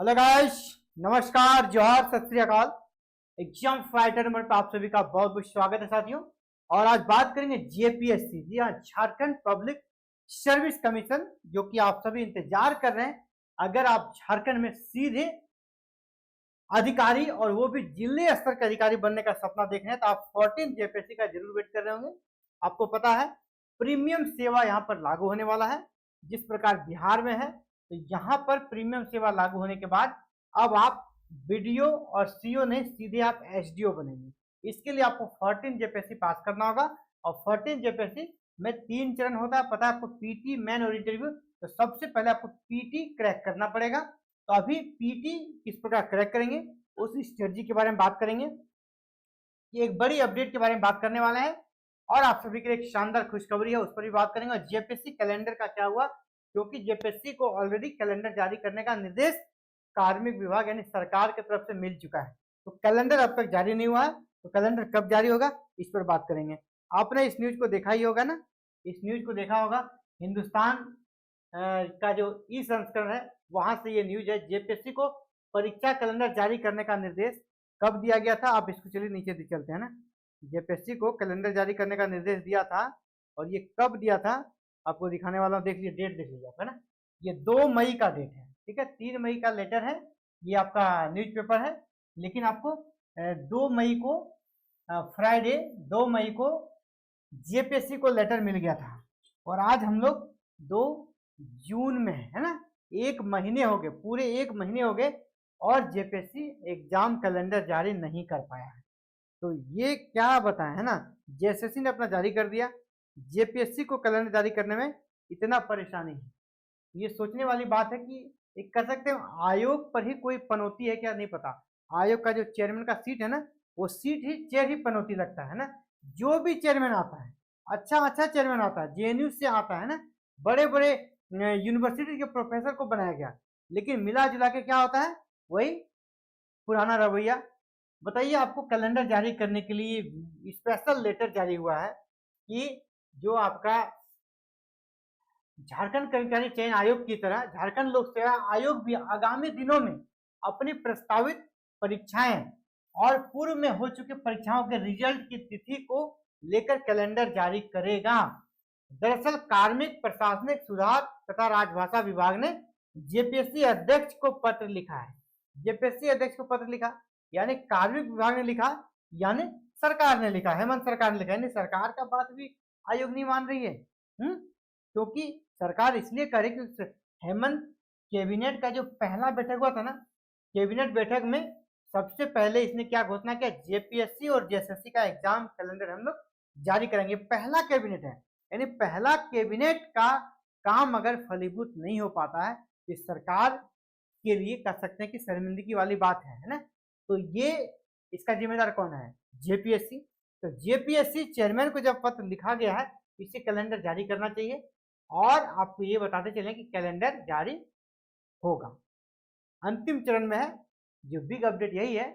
Hello guys, नमस्कार, जोहार, सत श्री अकाल। एग्जाम फाइटर नंबर पे आप सभी का बहुत बहुत स्वागत है साथियों। और आज बात करेंगे जेपीएससी, जी हाँ, झारखंड पब्लिक सर्विस कमीशन, जो कि आप सभी इंतजार कर रहे हैं। अगर आप झारखंड में सीधे अधिकारी और वो भी जिले स्तर के अधिकारी बनने का सपना देख रहे हैं तो आप 14 जेपीएससी का जरूर वेट कर रहे होंगे। आपको पता है प्रीमियम सेवा यहाँ पर लागू होने वाला है। जिस प्रकार बिहार में है तो यहाँ पर प्रीमियम सेवा लागू होने के बाद अब आप बीडीओ और सीओ नहीं, सीधे आप एसडीओ बनेंगे। इसके लिए आपको 14 जेपीएससी पास करना होगा। और 14 जेपीएससी में 3 चरण होता है, पता है आपको, पीटी, मेन और इंटरव्यू। तो सबसे पहले आपको पीटी क्रैक करना पड़ेगा। तो अभी पीटी किस प्रकार क्रैक करेंगे उस स्ट्रेटजी के बारे में बात करेंगे। ये एक बड़ी अपडेट के बारे में बात करने वाले हैं और आप सभी के लिए एक शानदार खुशखबरी है, उस पर भी बात करेंगे। और जेपीएससी कैलेंडर का क्या हुआ, क्योंकि जेपीएससी को ऑलरेडी कैलेंडर जारी करने का निर्देश कार्मिक विभाग यानी सरकार की तरफ से मिल चुका है। तो कैलेंडर अब तक जारी नहीं हुआ है, तो कैलेंडर कब जारी होगा इस पर बात करेंगे। आपने इस न्यूज को देखा ही होगा ना, इस न्यूज को देखा होगा। हिंदुस्तान का जो ई संस्करण है वहां से ये न्यूज है। जेपीएससी को परीक्षा कैलेंडर जारी करने का निर्देश कब दिया गया था, आप इसको चलिए नीचे चलते हैं ना। जेपीएससी को कैलेंडर जारी करने का निर्देश दिया था और ये कब दिया था आपको दिखाने वाला हूँ। देख लीजिए, डेट देख लीजिए है ना। ये 2 मई का डेट है, ठीक है। 3 मई का लेटर है, ये आपका न्यूज़पेपर है। लेकिन आपको 2 मई को, फ्राइडे 2 मई को जेपीएससी को लेटर मिल गया था। और आज हम लोग 2 जून में है ना। 1 महीने हो गए, पूरे 1 महीने हो गए और जेपीएससी एग्जाम कैलेंडर जारी नहीं कर पाया है। तो ये क्या बताएं है ना, जेएसएससी ने अपना जारी कर दिया, जेपीएससी को कैलेंडर जारी करने में इतना परेशानी है। ये सोचने वाली बात है कि एक कह सकते हैं आयोग पर ही कोई पनौती है क्या, नहीं पता। आयोग का जो चेयरमैन का सीट है ना, वो सीट ही चेयर ही पनौती लगता है ना। जो भी चेयरमैन आता है, अच्छा चेयरमैन आता है, जेएनयू से आता है ना, बड़े बड़े यूनिवर्सिटी के प्रोफेसर को बनाया गया, लेकिन मिला जुला के क्या होता है, वही पुराना रवैया। बताइए, आपको कैलेंडर जारी करने के लिए स्पेशल लेटर जारी हुआ है कि जो आपका झारखंड कर्मचारी चयन आयोग की तरह झारखंड लोक सेवा आयोग भी आगामी दिनों में अपनी प्रस्तावित परीक्षाएं और पूर्व में हो चुकी परीक्षाओं के रिजल्ट की तिथि को लेकर कैलेंडर जारी करेगा। दरअसल कार्मिक प्रशासनिक सुधार तथा राजभाषा विभाग ने जेपीएससी अध्यक्ष को पत्र लिखा है। जेपीएससी अध्यक्ष को पत्र लिखा यानी कार्मिक विभाग ने लिखा, यानी सरकार ने लिखा, हेमंत सरकार ने लिखा। यानी सरकार का बात भी आयोग नहीं मान रही है। क्योंकि सरकार इसलिए करे कि हेमंत कैबिनेट का जो पहला बैठक हुआ था ना, कैबिनेट बैठक में सबसे पहले इसने क्या घोषणा किया, जेपीएससी और जेएसएससी का एग्जाम कैलेंडर हम लोग जारी करेंगे। पहला कैबिनेट है, यानी पहला कैबिनेट का काम अगर फलीभूत नहीं हो पाता है तो सरकार के लिए कह सकते हैं कि शर्मिंदगी वाली बात है ना। तो ये इसका जिम्मेदार कौन है, जेपीएससी। तो जेपीएससी चेयरमैन को जब पत्र लिखा गया है, इसे कैलेंडर जारी करना चाहिए। और आपको ये बताते चलें कि कैलेंडर जारी होगा, अंतिम चरण में है। जो बिग अपडेट यही है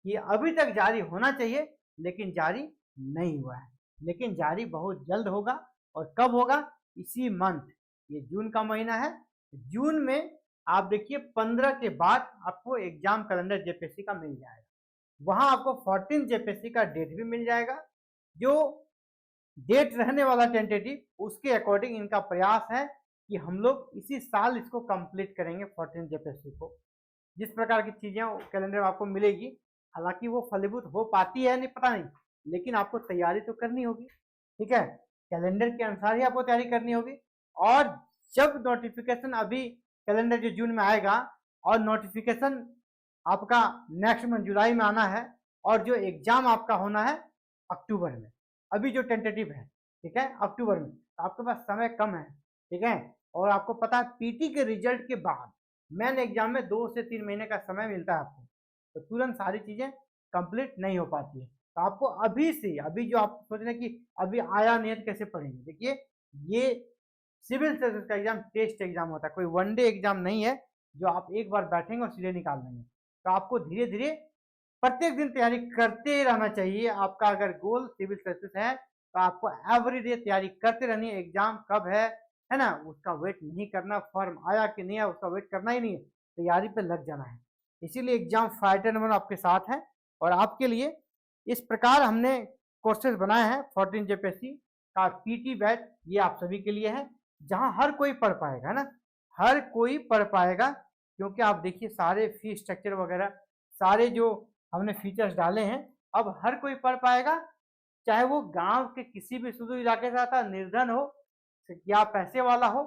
कि अभी तक जारी होना चाहिए लेकिन जारी नहीं हुआ है, लेकिन जारी बहुत जल्द होगा। और कब होगा, इसी मंथ, ये जून का महीना है, जून में आप देखिए 15 के बाद आपको एग्जाम कैलेंडर जेपीएससी का मिल जाएगा। वहां आपको 14 जेपीएससी का डेट भी मिल जाएगा। जो डेट रहने वाला टेंटेटिव, उसके अकॉर्डिंग इनका प्रयास है कि हम लोग इसी साल इसको कंप्लीट करेंगे 14 जेपीएससी को। जिस प्रकार की चीजें कैलेंडर में आपको मिलेगी, हालांकि वो फलीभूत हो पाती है नहीं पता नहीं, लेकिन आपको तैयारी तो करनी होगी, ठीक है। कैलेंडर के अनुसार ही आपको तैयारी करनी होगी। और जब नोटिफिकेशन, अभी कैलेंडर जो जून में आएगा और नोटिफिकेशन आपका नेक्स्ट मंथ जुलाई में आना है, और जो एग्जाम आपका होना है अक्टूबर में, अभी जो टेंटेटिव है, ठीक है, अक्टूबर में, तो आपके पास समय कम है, ठीक है। और आपको पता है पीटी के रिजल्ट के बाद मेन एग्जाम में 2 से 3 महीने का समय मिलता है आपको, तो तुरंत सारी चीजें कंप्लीट नहीं हो पाती है। तो आपको अभी से, अभी जो आप सोच रहे हैं कि अभी आया नहीं है तो कैसे पढ़ेंगे, देखिए ये सिविल सर्विस का एग्जाम टेस्ट एग्जाम होता है, कोई वनडे एग्जाम नहीं है जो आप एक बार बैठेंगे और सीधे निकाल देंगे। तो आपको धीरे धीरे प्रत्येक दिन तैयारी करते रहना चाहिए। आपका अगर गोल सिविल सर्विस है तो आपको एवरीडे तैयारी करते रहनी है। एग्जाम कब है ना, उसका वेट नहीं करना, फॉर्म आया कि नहीं आया उसका वेट करना ही नहीं है। तैयारी पे लग जाना है। इसीलिए एग्जाम फाइटर नंबर आपके साथ है और आपके लिए इस प्रकार हमने कोर्सेज बनाए हैं। 14 जेपीएससी का पीटी बैच ये आप सभी के लिए है, जहां हर कोई पढ़ पाएगा ना, हर कोई पढ़ पाएगा, क्योंकि आप देखिए सारे फी स्ट्रक्चर वगैरह सारे जो हमने फीचर्स डाले हैं, अब हर कोई पढ़ पाएगा, चाहे वो गांव के किसी भी सुदूर इलाके से आता, निर्धन हो या पैसे वाला हो,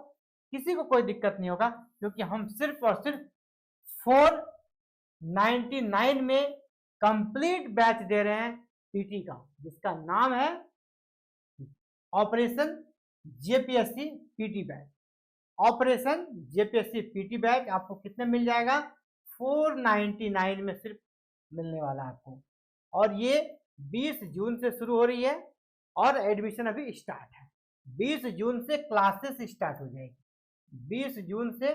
किसी को कोई दिक्कत नहीं होगा, क्योंकि हम सिर्फ और सिर्फ 499 में कंप्लीट बैच दे रहे हैं पीटी का, जिसका नाम है operation JPSC PT batch. Operation JPSC PT batch आपको कितने मिल जाएगा? 499 में सिर्फ मिलने वाला आपको, और ये 20 जून से शुरू हो रही है और एडमिशन अभी स्टार्ट है। 20 जून से क्लासेस स्टार्ट हो जाएगी, 20 जून से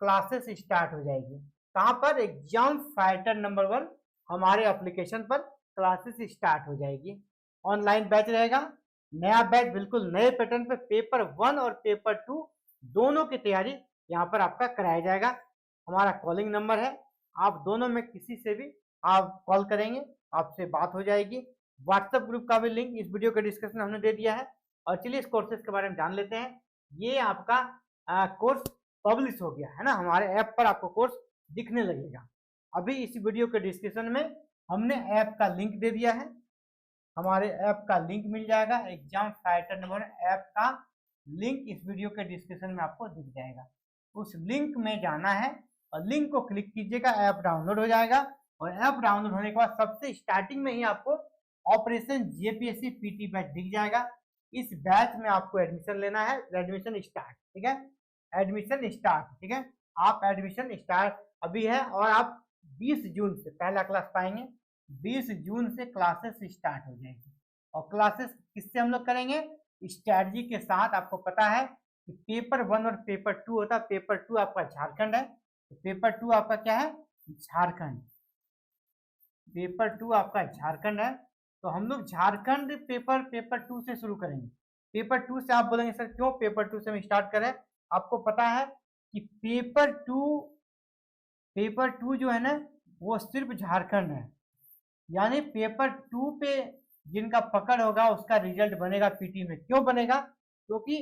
क्लासेस स्टार्ट हो जाएगी। कहाँ पर? एग्जाम फाइटर नंबर 1 हमारे एप्लीकेशन पर क्लासेस स्टार्ट हो जाएगी। ऑनलाइन बैच रहेगा, नया बैच बिल्कुल नए पैटर्न पे, पेपर 1 और पेपर 2 दोनों की तैयारी यहाँ पर आपका कराया जाएगा। हमारा कॉलिंग नंबर है, आप दोनों में किसी से भी आप कॉल करेंगे, आपसे बात हो जाएगी। व्हाट्सएप ग्रुप का भी लिंक इस वीडियो के डिस्क्रिप्शन में हमने दे दिया है। और चलिए इस कोर्सेज के बारे में जान लेते हैं। ये आपका कोर्स पब्लिश हो गया है ना, हमारे ऐप पर आपको कोर्स दिखने लगेगा। अभी इस वीडियो के डिस्क्रिप्शन में हमने ऐप का लिंक दे दिया है, हमारे ऐप का लिंक मिल जाएगा। एग्जाम फाइटर नंबर ऐप का लिंक इस वीडियो के डिस्क्रिप्शन में आपको दिख जाएगा। उस लिंक में जाना है और लिंक को क्लिक कीजिएगा, ऐप डाउनलोड हो जाएगा। और ऐप डाउनलोड होने के बाद सबसे स्टार्टिंग में ही आपको ऑपरेशन जेपीएससी पीटी बैच दिख जाएगा। इस बैच में आपको एडमिशन लेना है, एडमिशन स्टार्ट, ठीक है, एडमिशन स्टार्ट, ठीक है। आप एडमिशन स्टार्ट अभी है और आप 20 जून से पहला क्लास पाएंगे। 20 जून से क्लासेस स्टार्ट हो जाएगी और क्लासेस किससे हम लोग करेंगे? स्ट्रैटेजी के साथ। आपको पता है कि पेपर 1 और पेपर 2 होता है। पेपर 2 आपका झारखंड है, तो पेपर 2 आपका क्या है? झारखंड। पेपर 2 आपका झारखंड है, तो हम लोग झारखंड पेपर 2 से शुरू करेंगे। पेपर 2 से आप बोलेंगे सर क्यों पेपर 2 से हम स्टार्ट करें? आपको पता है कि पेपर 2 जो है ना वो सिर्फ झारखंड है, यानी पेपर 2 पे जिनका पकड़ होगा उसका रिजल्ट बनेगा पीटी में। क्यों बनेगा? क्योंकि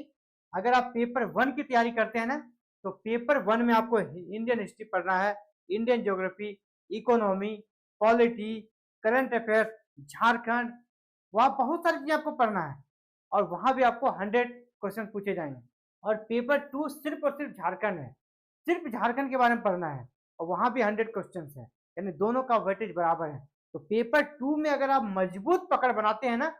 अगर आप पेपर 1 की तैयारी करते हैं ना, तो पेपर 1 में आपको इंडियन हिस्ट्री पढ़ना है, Indian geography, economy, polity, current affairs, Jharkhand, वहाँ बहुत सारी चीजें आपको पढ़ना है और वहां भी आपको 100 क्वेश्चन पूछे जाएंगे। और पेपर 2 सिर्फ और सिर्फ झारखंड है, सिर्फ झारखंड के बारे में पढ़ना है और वहां भी 100 क्वेश्चन है, यानी दोनों का वेटेज बराबर है। तो पेपर 2 में अगर आप मजबूत पकड़ बनाते हैं ना,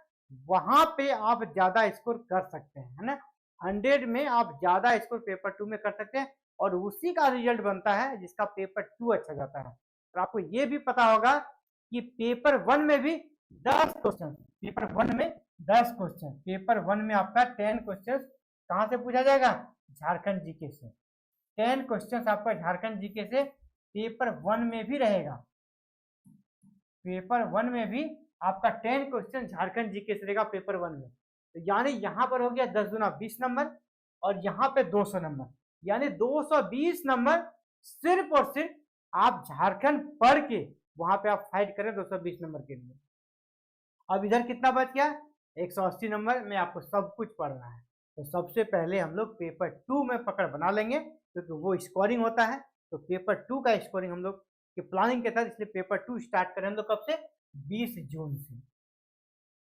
वहां पे आप ज्यादा स्कोर कर सकते हैं, है ना। 100 में आप ज्यादा स्कोर पेपर 2 में कर सकते हैं और उसी का रिजल्ट बनता है जिसका पेपर 2 अच्छा जाता है। और आपको ये भी पता होगा कि पेपर 1 में भी 10 क्वेश्चन, पेपर 1 में 10 क्वेश्चन, पेपर 1 में आपका 10 क्वेश्चन कहां से पूछा जाएगा? झारखंड जीके से। 10 क्वेश्चन आपका झारखंड जीके से पेपर 1 में भी रहेगा। पेपर 1 में भी आपका 10 क्वेश्चन झारखंड जीके से रहेगा पेपर 1 में। तो यानी यहां पर हो गया 10 गुना 20 नंबर और यहाँ पे 200 नंबर, यानी 220 नंबर सिर्फ और सिर्फ आप झारखंड पढ़ के वहां पे आप फाइट करें 220 नंबर के लिए। अब इधर कितना बच गया? 180 नंबर में आपको सब कुछ पढ़ना है। तो सबसे पहले हम लोग पेपर 2 में पकड़ बना लेंगे, क्योंकि वो स्कोरिंग होता है। तो पेपर 2 का स्कोरिंग हम लोग की प्लानिंग के तहत, इसलिए पेपर 2 स्टार्ट करें हम लोग कब से? 20 जून से।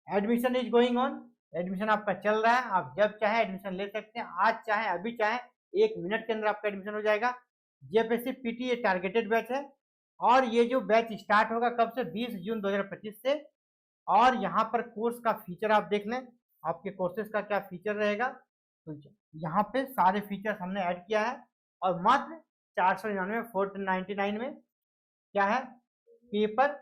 Admission is going on, admission आपका चल रहा है, आप जब चाहे एडमिशन ले सकते हैं, आज चाहे अभी चाहे 1 मिनट के अंदर आपका एडमिशन हो जाएगा। जेपीएससी पीटी ये टारगेटेड बैच है और ये जो बैच स्टार्ट होगा कब से? 20 जून 2025 से। और यहाँ पर कोर्स का फीचर आप देख लें, आपके कोर्सेज का क्या फीचर रहेगा। तो यहाँ पे सारे फीचर्स हमने ऐड किया है और मात्र 499 499 में क्या है? पेपर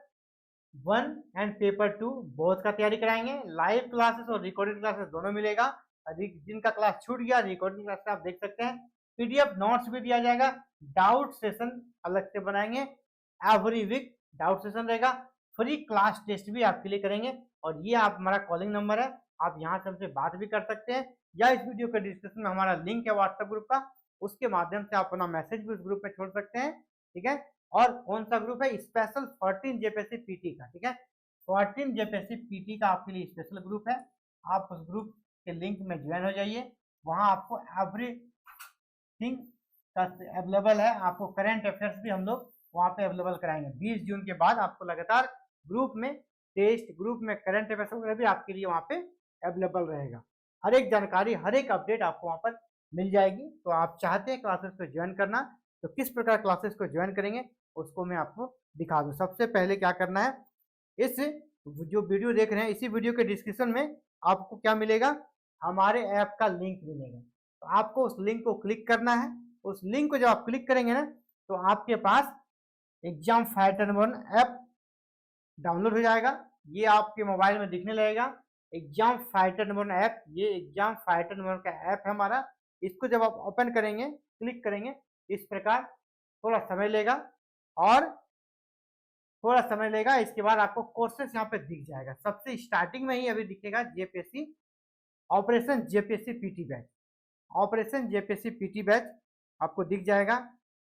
1 एंड पेपर 2 बोथ का तैयारी कराएंगे। लाइव क्लासेस और रिकॉर्डेड क्लासेस दोनों मिलेगा। जिनका क्लास छूट गया रिकॉर्डिंग क्लास आप देख सकते हैं। पीडीएफ नोट्स भी दिया जाएगा। डाउट सेशन अलग से बनाएंगे, एवरी वीक डाउट सेशन रहेगा। फ्री क्लास टेस्ट भी आपके लिए करेंगे और ये आप हमारा कॉलिंग नंबर है, आप यहाँ से हमसे बात भी कर सकते हैं या इस वीडियो के डिस्क्रिप्शन में हमारा लिंक है व्हाट्सएप ग्रुप का, उसके माध्यम से आप अपना मैसेज भी उस ग्रुप में छोड़ सकते हैं, ठीक है। और कौन सा ग्रुप है? स्पेशल 14 जेपीएससी पीटी का, ठीक है। 14 जेपीएससी पीटी का आपके लिए स्पेशल ग्रुप है। आप उस ग्रुप के लिंक में ज्वाइन हो जाइए, वहां आपको एवरीथिंग अवेलेबल है। आपको करंट अफेयर्स भी हम लोग वहां पे अवेलेबल कराएंगे। 20 जून के बाद आपको लगातार ग्रुप में टेस्ट, ग्रुप में करंट अफेयर्स वगैरह भी आपके लिए वहां पे अवेलेबल रहेगा। हर एक जानकारी, हर एक अपडेट आपको वहां पर मिल जाएगी। तो आप चाहते हैं क्लासेस को ज्वाइन करना, तो किस प्रकार क्लासेस को ज्वाइन करेंगे उसको मैं आपको दिखा दूं। सबसे पहले क्या करना है, इस जो वीडियो देख रहे हैं इसी वीडियो के डिस्क्रिप्शन में आपको क्या मिलेगा? हमारे ऐप का लिंक मिलेगा। तो आपको उस लिंक को क्लिक करना है। उस लिंक को जब आप क्लिक करेंगे ना, तो आपके पास एग्जाम फाइटर 1 ऐप डाउनलोड हो जाएगा। ये आपके मोबाइल में दिखने लगेगा एग्जाम फाइटर 1 ऐप। ये एग्जाम फाइटर 1 का ऐप है हमारा। इसको जब आप ओपन करेंगे, क्लिक करेंगे, इस प्रकार थोड़ा समय लेगा और थोड़ा समय लेगा। इसके बाद आपको कोर्सेस यहाँ पे दिख जाएगा। सबसे स्टार्टिंग में ही अभी दिखेगा JPSC operation JPSC PT batch. Operation JPSC PT batch आपको दिख जाएगा।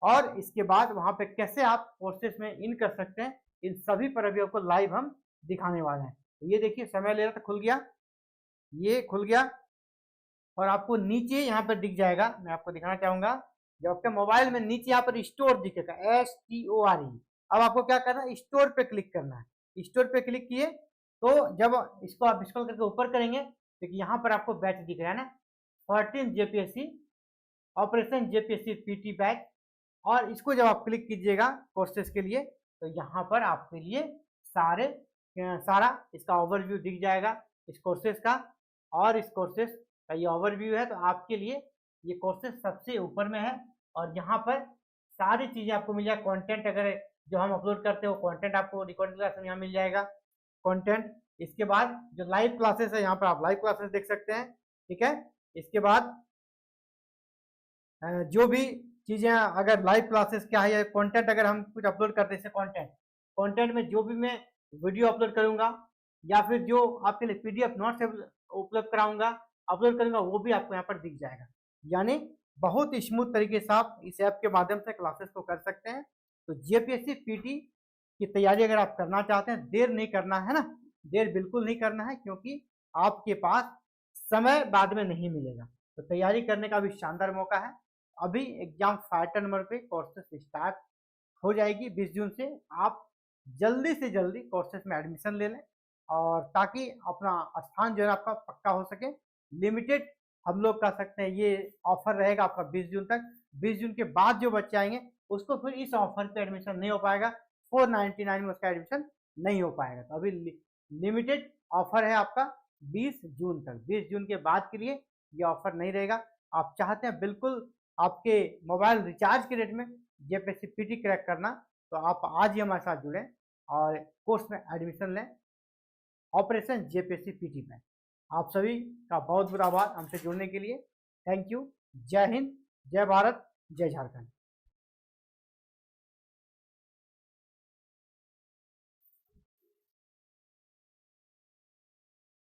और इसके बाद वहां पे कैसे आप कोर्सेस में इन कर सकते हैं, इन सभी पर अभी आपको लाइव हम दिखाने वाले हैं। तो ये देखिए समय ले रहा था, खुल गया, ये खुल गया। और आपको नीचे यहाँ पर दिख जाएगा, मैं आपको दिखाना चाहूंगा, जब आपके मोबाइल में नीचे यहाँ पर स्टोर दिखेगा, STORE। अब आपको क्या करना है? स्टोर पे क्लिक करना है। स्टोर पे क्लिक किए तो जब इसको आप स्क्रॉल करके ऊपर करेंगे तो यहाँ पर आपको बैच दिख रहा है ना, 14 JPSC operation JPSC PT batch. और इसको जब आप क्लिक कीजिएगा कोर्सेज के लिए, तो यहाँ पर आपके लिए सारा इसका ओवरव्यू दिख जाएगा इस कोर्सेज का। और इस कोर्सेज का ये ओवरव्यू है। तो आपके लिए ये कोर्सेज सबसे ऊपर में है। और यहाँ पर सारी चीजें आपको मिल जाए। कंटेंट अगर जो हम अपलोड करते हो कंटेंट आपको रिकॉर्डिंग क्लास में यहाँ मिल जाएगा कंटेंट। इसके बाद जो लाइव क्लासेस है, यहाँ पर आप लाइव क्लासेस देख सकते हैं, ठीक है। इसके बाद जो भी चीजें अगर लाइव क्लासेस क्या है, कंटेंट अगर हम कुछ अपलोड करते हैं, कंटेंट में जो भी मैं वीडियो अपलोड करूंगा या फिर जो आपके लिए पीडीएफ नोट्स उपलब्ध कराऊंगा, अपलोड करूंगा, वो भी आपको यहाँ पर दिख जाएगा। यानी बहुत स्मूथ तरीके से आप इस ऐप के माध्यम से क्लासेस को कर सकते हैं। तो जेपीएससी पीटी की तैयारी अगर आप करना चाहते हैं, देर नहीं करना है ना, देर बिल्कुल नहीं करना है, क्योंकि आपके पास समय बाद में नहीं मिलेगा। तो तैयारी करने का भी शानदार मौका है। अभी एग्जाम फाइटर नंबर पे कोर्सेस स्टार्ट हो जाएगी 20 जून से। आप जल्दी से जल्दी कोर्सेस में एडमिशन ले लें, और ताकि अपना स्थान जो है आपका पक्का हो सके। लिमिटेड हम लोग कर सकते हैं, ये ऑफर रहेगा आपका 20 जून तक। 20 जून के बाद जो बच्चे आएंगे उसको फिर इस ऑफर पे एडमिशन नहीं हो पाएगा, 499 में उसका एडमिशन नहीं हो पाएगा। तो अभी लिमिटेड ऑफर है आपका 20 जून तक। 20 जून के बाद के लिए ये ऑफर नहीं रहेगा। आप चाहते हैं बिल्कुल आपके मोबाइल रिचार्ज के रेट में जेपीएससी पीटी क्रैक करना, तो आप आज ही हमारे साथ जुड़ें और कोर्स में एडमिशन लें, ऑपरेशन जेपीएससी पीटी में। आप सभी का बहुत बहुत आभार हमसे जुड़ने के लिए। Thank you. जय हिंद, जय भारत, जय झारखंड।